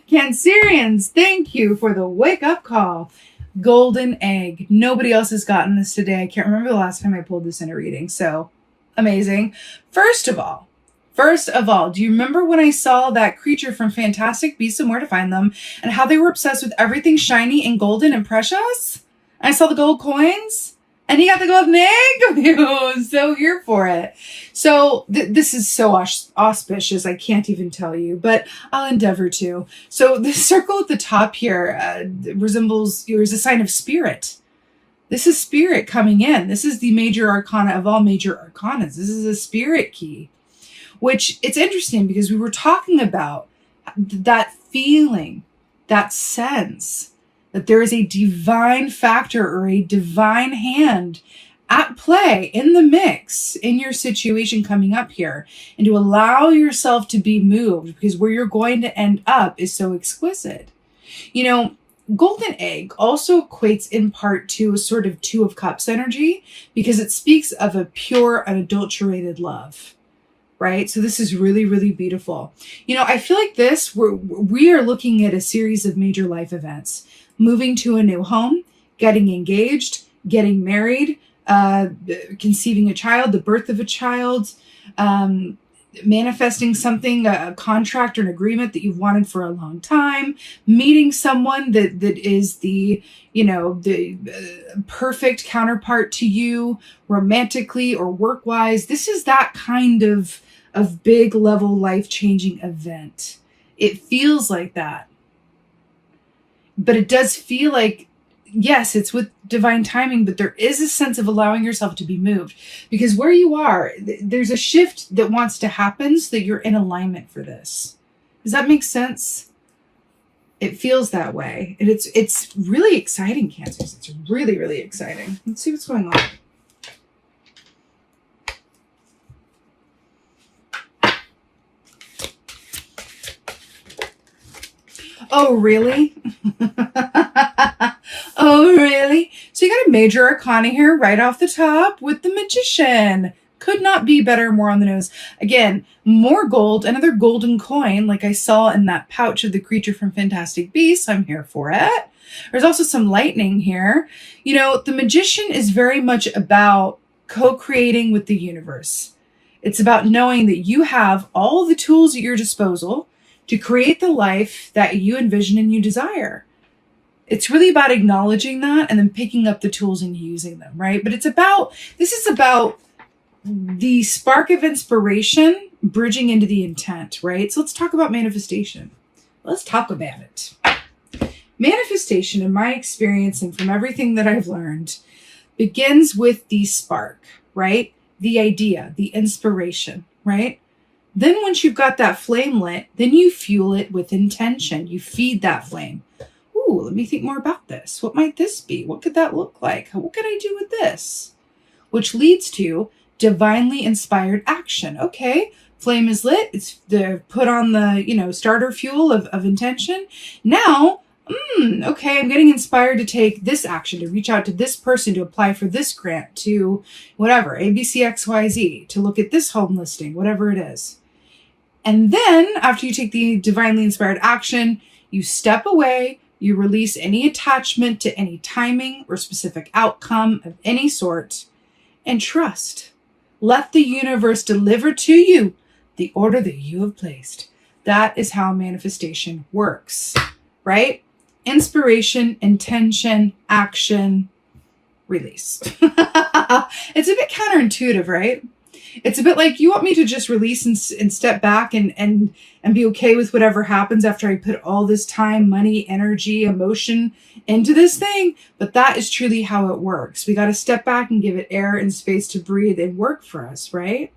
Cancerians, thank you for the wake-up call. Golden egg. Nobody else has gotten this today. I can't remember the last time I pulled this in a reading, so amazing. First of all, do you remember when I saw that creature from Fantastic Beasts and Where to Find Them and how they were obsessed with everything shiny and golden and precious? I saw the gold coins and he got the golden egg. I was so here for it. So this is so auspicious. I can't even tell you, but I'll endeavor to. So the circle at the top here resembles, is a sign of spirit. This is spirit coming in. This is the major arcana of all major arcanas. This is a spirit key, which it's interesting because we were talking about that feeling, that sense that there is a divine factor or a divine hand at play in the mix in your situation coming up here, and to allow yourself to be moved because where you're going to end up is so exquisite. You know, golden egg also equates in part to a sort of Two of Cups energy because it speaks of a pure, unadulterated love. Right? So this is really, really beautiful. You know, I feel like we are looking at a series of major life events. Moving to a new home, getting engaged, getting married, conceiving a child, the birth of a child, manifesting something, a contract or an agreement that you've wanted for a long time, meeting someone that is the perfect counterpart to you romantically or work-wise. This is that kind of big level life-changing event. It feels like that. But it does feel like, yes, it's with divine timing, but there is a sense of allowing yourself to be moved. Because where you are, there's a shift that wants to happen so that you're in alignment for this. Does that make sense? It feels that way. And it's really exciting, Cancers. It's really, really exciting. Let's see what's going on. Oh, really? Oh, really? So you got a major arcana here right off the top with the Magician. Could not be better, more on the nose. Again, more gold, another golden coin like I saw in that pouch of the creature from Fantastic Beasts. I'm here for it. There's also some lightning here. You know, the Magician is very much about co-creating with the universe. It's about knowing that you have all the tools at your disposal to create the life that you envision and you desire. It's really about acknowledging that and then picking up the tools and using them, right? But this is about the spark of inspiration bridging into the intent, right? So let's talk about manifestation. Let's talk about it. Manifestation, in my experience and from everything that I've learned, begins with the spark, right? The idea, the inspiration, right? Then once you've got that flame lit, then you fuel it with intention. You feed that flame. Ooh, let me think more about this. What might this be? What could that look like? What could I do with this? Which leads to divinely inspired action. Okay, flame is lit. It's put on the, starter fuel of intention. Now, okay, I'm getting inspired to take this action, to reach out to this person, to apply for this grant, to whatever, ABCXYZ, to look at this home listing, whatever it is. And then after you take the divinely inspired action, you step away, you release any attachment to any timing or specific outcome of any sort, and trust. Let the universe deliver to you the order that you have placed. That is how manifestation works, right? Inspiration, intention, action, release. It's a bit counterintuitive, right? It's a bit like, you want me to just release and step back and be okay with whatever happens after I put all this time, money, energy, emotion into this thing. But that is truly how it works. We got to step back and give it air and space to breathe and work for us, right?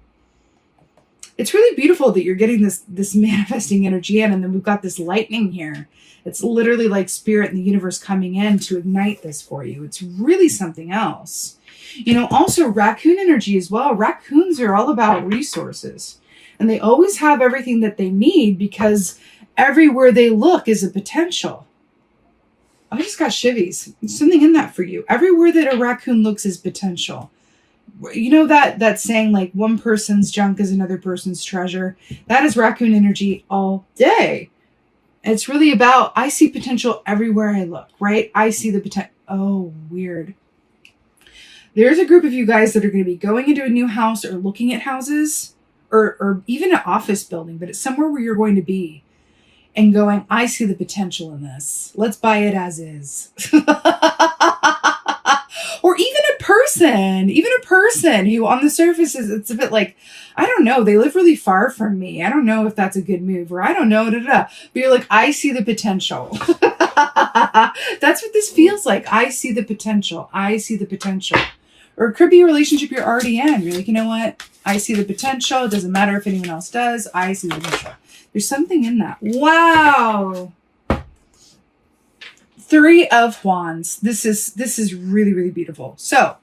It's really beautiful that you're getting this manifesting energy in, and then we've got this lightning here. It's literally like spirit and the universe coming in to ignite this for you. It's really something else. Also raccoon energy as well. Raccoons are all about resources, and they always have everything that they need because everywhere they look is a potential. I just got shivvies. There's something in that for you. Everywhere that a raccoon looks is potential. You know that saying, like, one person's junk is another person's treasure? That is raccoon energy all day. It's really about, I see potential everywhere I look, right? I see the potential. Oh, weird. There's a group of you guys that are going to be going into a new house or looking at houses or even an office building, but it's somewhere where you're going to be and going, I see the potential in this. Let's buy it as is. Or even a person who on the surface is, it's a bit like, I don't know, they live really far from me. I don't know if that's a good move, or I don't know, But you're like, I see the potential. That's what this feels like. I see the potential. I see the potential. Or it could be a relationship you're already in. You're like, you know what? I see the potential. It doesn't matter if anyone else does. I see the potential. There's something in that. Wow. Three of Wands. This is really, really beautiful. So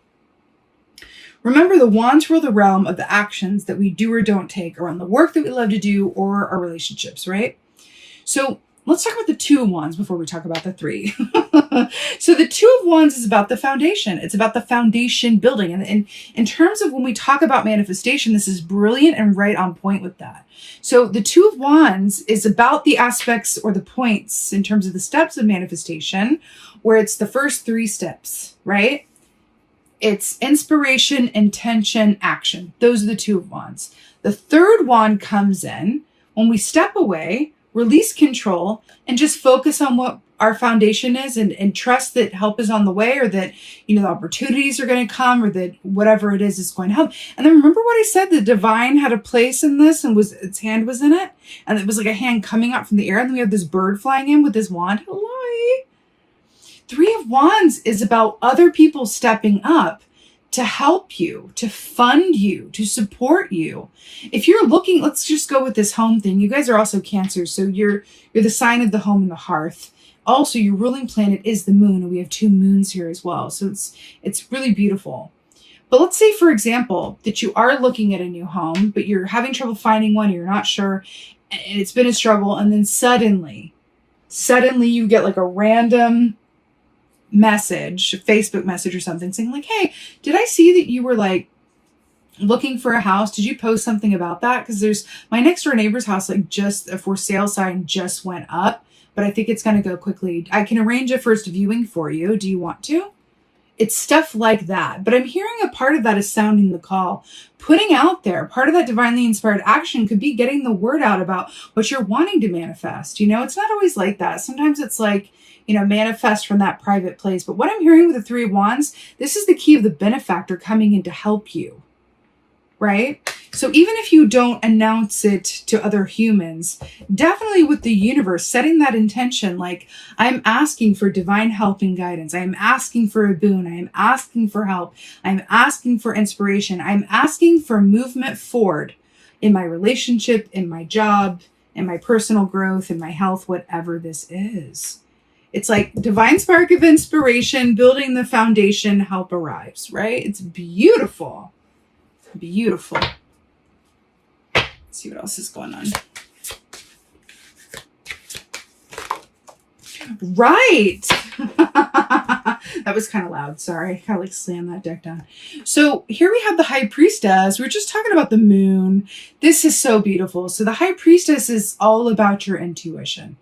remember, the wands rule the realm of the actions that we do or don't take around the work that we love to do or our relationships, right? So let's talk about the two of wands before we talk about the three. So the two of wands is about the foundation. It's about the foundation building. And in terms of when we talk about manifestation, this is brilliant and right on point with that. So the two of wands is about the aspects or the points in terms of the steps of manifestation, where it's the first three steps, right? It's inspiration, intention, action. Those are the two of wands. The third wand comes in when we step away, release control, and just focus on what our foundation is and trust that help is on the way, or that, the opportunities are going to come, or that whatever it is going to help. And then remember what I said, the divine had a place in this and its hand was in it. And it was like a hand coming up from the air. And then we have this bird flying in with this wand. Hello. Three of wands is about other people stepping up to help you, to fund you, to support you. If you're looking, let's just go with this home thing. You guys are also Cancer, so you're the sign of the home and the hearth. Also, your ruling planet is the moon, and we have two moons here as well. So it's really beautiful. But let's say, for example, that you are looking at a new home, but you're having trouble finding one, you're not sure, and it's been a struggle, and then suddenly you get like a random message, a Facebook message or something, saying like, hey, did I see that you were like looking for a house? Did you post something about that? Because there's my next door neighbor's house, like just a for sale sign just went up, but I think it's going to go quickly. I can arrange a first viewing for you. Do you want to? It's stuff like that. But I'm hearing a part of that is sounding the call, putting out there. Part of that divinely inspired action could be getting the word out about what you're wanting to manifest. It's not always like that. Sometimes it's like, manifest from that private place. But what I'm hearing with the three of wands, this is the key of the benefactor coming in to help you, right? So even if you don't announce it to other humans, definitely with the universe, setting that intention, like, I'm asking for divine help and guidance. I'm asking for a boon. I'm asking for help. I'm asking for inspiration. I'm asking for movement forward in my relationship, in my job, in my personal growth, in my health, whatever this is. It's like divine spark of inspiration, building the foundation, help arrives, right? It's beautiful. Beautiful. Let's see what else is going on. Right. That was kind of loud. Sorry. I kind of like slammed that deck down. So here we have the High Priestess. We're just talking about the moon. This is so beautiful. So the High Priestess is all about your intuition.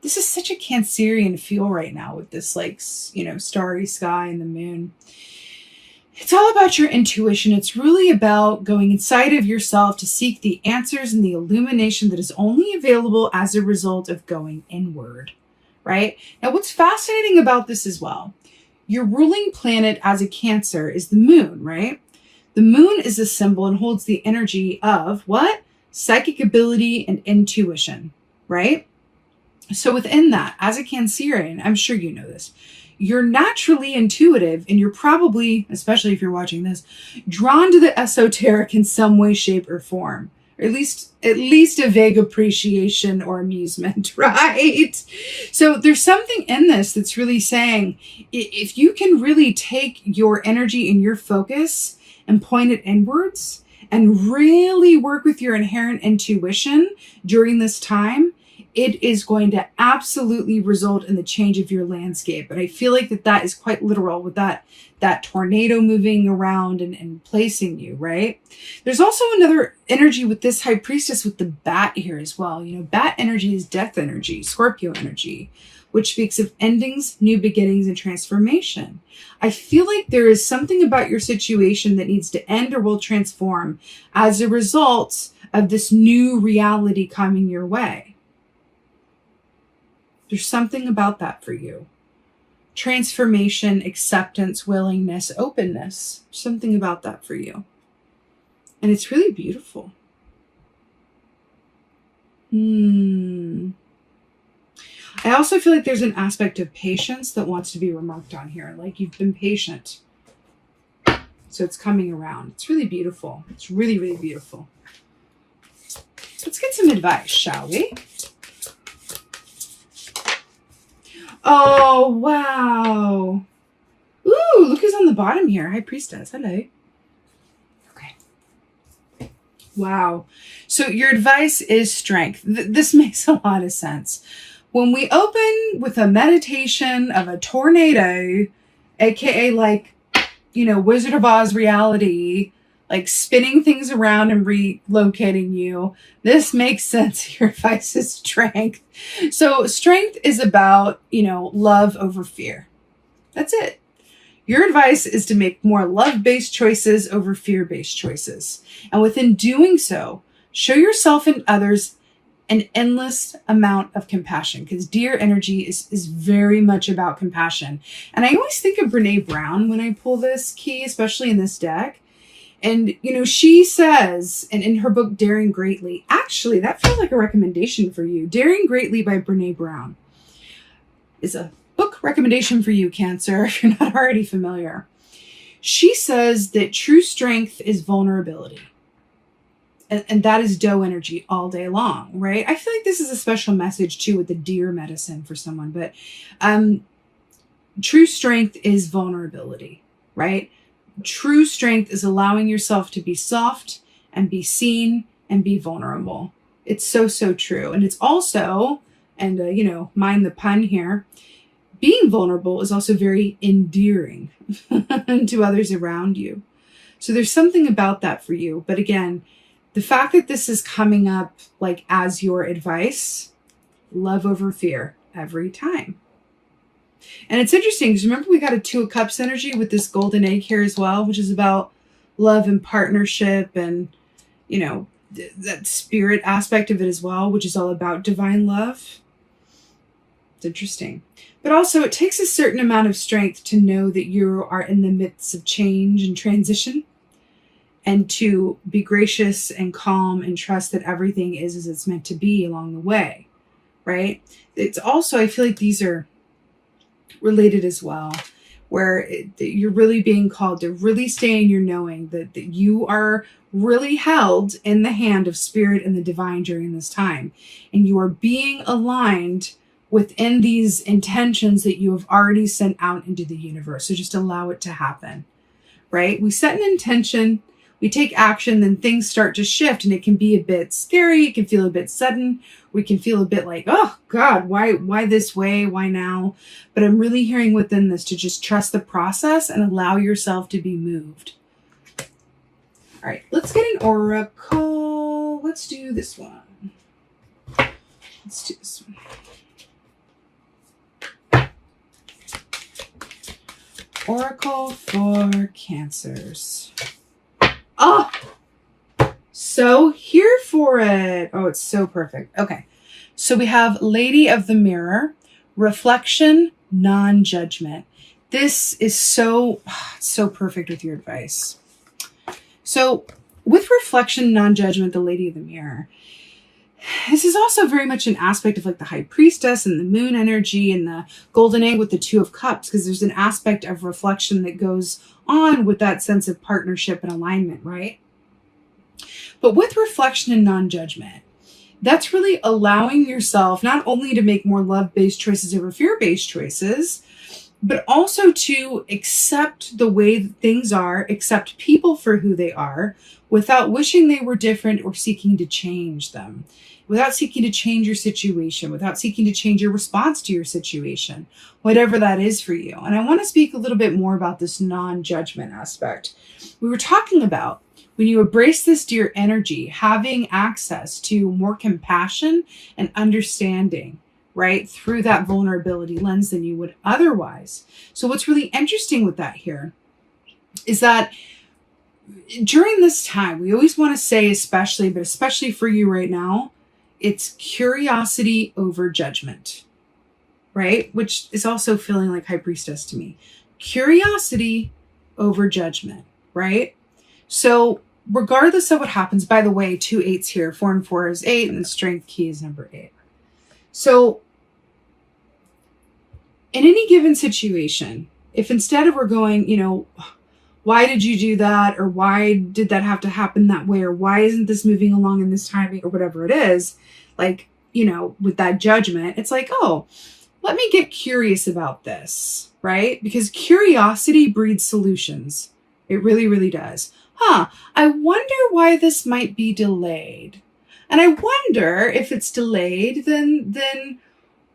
This is such a Cancerian feel right now with this like, starry sky and the moon. It's all about your intuition. It's really about going inside of yourself to seek the answers and the illumination that is only available as a result of going inward, right? Now, what's fascinating about this as well, your ruling planet as a Cancer is the moon, right? The moon is a symbol and holds the energy of what? Psychic ability and intuition, right? So within that, as a Cancerian, I'm sure you know this, you're naturally intuitive, and you're probably, especially if you're watching this, drawn to the esoteric in some way, shape, or form, or at least a vague appreciation or amusement, right? So there's something in this that's really saying, if you can really take your energy and your focus and point it inwards and really work with your inherent intuition during this time, it is going to absolutely result in the change of your landscape. And I feel like that is quite literal with that tornado moving around and placing you, right? There's also another energy with this high priestess with the bat here as well. You know, bat energy is death energy, Scorpio energy, which speaks of endings, new beginnings, and transformation. I feel like there is something about your situation that needs to end or will transform as a result of this new reality coming your way. There's something about that for you. Transformation, acceptance, willingness, openness. Something about that for you. And it's really beautiful. I also feel like there's an aspect of patience that wants to be remarked on here. Like you've been patient. So it's coming around. It's really beautiful. It's really, really beautiful. Let's get some advice, shall we? Oh, wow. Ooh, look who's on the bottom here. High Priestess. Hello. Okay. Wow. So your advice is strength. This makes a lot of sense. When we open with a meditation of a tornado, aka like, you know, Wizard of Oz reality, like spinning things around and relocating you, this makes sense. Your advice is strength. So strength is about, you know, love over fear. That's it. Your advice is to make more love-based choices over fear-based choices. And within doing so, show yourself and others an endless amount of compassion, because deer energy is very much about compassion. And I always think of Brene Brown when I pull this key, especially in this deck. And, you know, she says, and in her book, Daring Greatly, actually, that feels like a recommendation for you. Daring Greatly by Brene Brown is a book recommendation for you, Cancer, if you're not already familiar. She says that true strength is vulnerability. And that is doe energy all day long, right? I feel like this is a special message too with the deer medicine for someone, but true strength is vulnerability, right? True strength is allowing yourself to be soft and be seen and be vulnerable. It's so, so true. And it's also, and you know, mind the pun here, being vulnerable is also very endearing to others around you. So there's something about that for you. But again, the fact that this is coming up like as your advice, love over fear every time. And it's interesting because remember we got a Two of Cups energy with this golden egg here as well, which is about love and partnership and, you know, that spirit aspect of it as well, which is all about divine love. It's interesting. But also it takes a certain amount of strength to know that you are in the midst of change and transition, and to be gracious and calm and trust that everything is as it's meant to be along the way, right? It's also, I feel like these are related as well, where you're really being called to really stay in your knowing that you are really held in the hand of spirit and the divine during this time. And you are being aligned within these intentions that you have already sent out into the universe. So just allow it to happen, right? We set an intention, we take action, then things start to shift, and it can be a bit scary. It can feel a bit sudden. We can feel a bit like, oh God, why this way? Why now? But I'm really hearing within this to just trust the process and allow yourself to be moved. All right, let's get an oracle. Let's do this one. Let's do this one. Oracle for Cancers. Oh, so here for it. Oh, it's so perfect. Okay. So we have Lady of the Mirror, reflection, non-judgment. This is so perfect with your advice. So with reflection, non-judgment, the Lady of the Mirror, this is also very much an aspect of like the High Priestess and the moon energy and the golden egg with the Two of Cups, because there's an aspect of reflection that goes on with that sense of partnership and alignment, right? But with reflection and non-judgment, that's really allowing yourself not only to make more love-based choices over fear-based choices, but also to accept the way that things are, accept people for who they are, without wishing they were different or seeking to change them. without seeking to change your situation, without seeking to change your response to your situation, whatever that is for you. And I want to speak a little bit more about this non-judgment aspect. We were talking about when you embrace this dear energy, having access to more compassion and understanding, right, through that vulnerability lens than you would otherwise. So what's really interesting with that here is that during this time, we always want to say especially, but especially for you right now, it's curiosity over judgment, right? Which is also feeling like High Priestess to me. Curiosity over judgment, right? So regardless of what happens, by the way, 2 8s here, 4 and 4 is 8, and the strength key is number 8. So in any given situation, if instead of we're going, why did you do that? Or why did that have to happen that way? Or why isn't this moving along in this timing or whatever it is? Like, with that judgment, it's like, oh, let me get curious about this, right? Because curiosity breeds solutions. It really, really does. I wonder why this might be delayed. And I wonder if it's delayed, then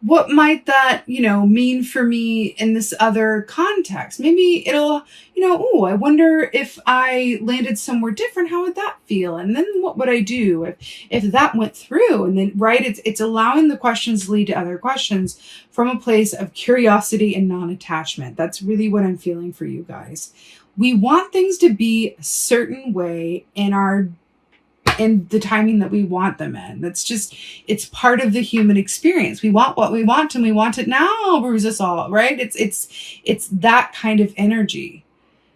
what might that, mean for me in this other context? Maybe it'll, I wonder if I landed somewhere different, how would that feel? And then what would I do if that went through? And then, right, it's allowing the questions to lead to other questions from a place of curiosity and non-attachment. That's really what I'm feeling for you guys. We want things to be a certain way in the timing that we want them in. That's just, it's part of the human experience. We want what we want and we want it now, bruise us all, right? It's that kind of energy.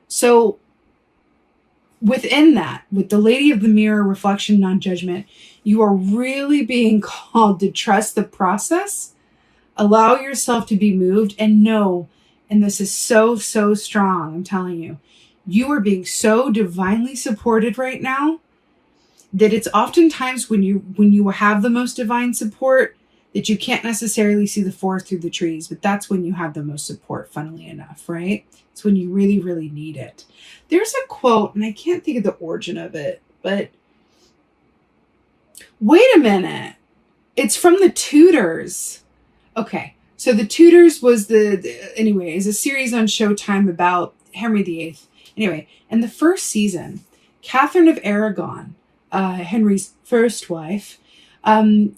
So within that, with the Lady of the Mirror, reflection, non-judgment, you are really being called to trust the process, allow yourself to be moved, and know, and this is so, so strong, I'm telling you, you are being so divinely supported right now that it's oftentimes when you have the most divine support that you can't necessarily see the forest through the trees, but that's when you have the most support, funnily enough, right? It's when you really, really need it. There's a quote, and I can't think of the origin of it, but wait a minute. It's from the Tudors. Okay, so the Tudors was is a series on Showtime about Henry VIII. Anyway, in the first season, Catherine of Aragon, Henry's first wife,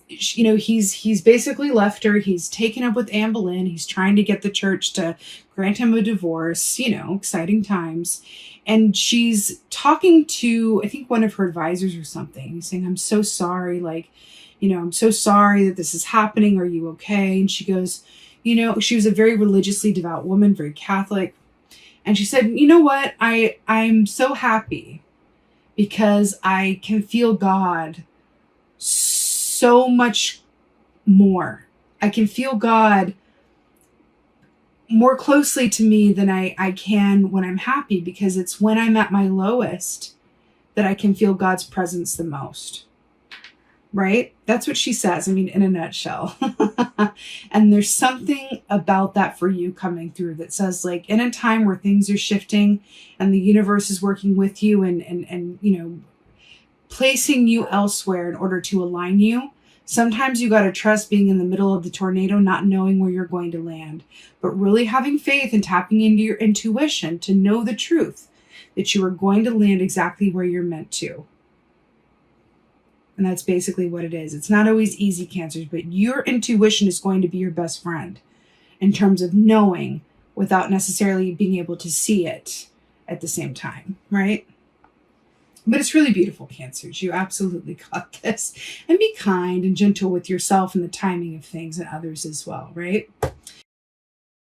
he's basically left her. He's taken up with Anne Boleyn. He's trying to get the church to grant him a divorce, exciting times. And she's talking to, I think, one of her advisors or something. He's saying, I'm so sorry. I'm so sorry that this is happening. Are you okay? And she goes, she was a very religiously devout woman, very Catholic. And she said, you know what? I'm so happy because I can feel God so much more. I can feel God more closely to me than I can when I'm happy, because it's when I'm at my lowest that I can feel God's presence the most. Right? That's what she says. I mean, in a nutshell. And there's something about that for you coming through that says, like, in a time where things are shifting and the universe is working with you and placing you elsewhere in order to align you, sometimes you got to trust being in the middle of the tornado, not knowing where you're going to land, but really having faith and tapping into your intuition to know the truth that you are going to land exactly where you're meant to. And that's basically what it is. It's not always easy, Cancers, but your intuition is going to be your best friend in terms of knowing without necessarily being able to see it at the same time, right? But it's really beautiful, Cancers. You absolutely got this. And be kind and gentle with yourself and the timing of things and others as well, right?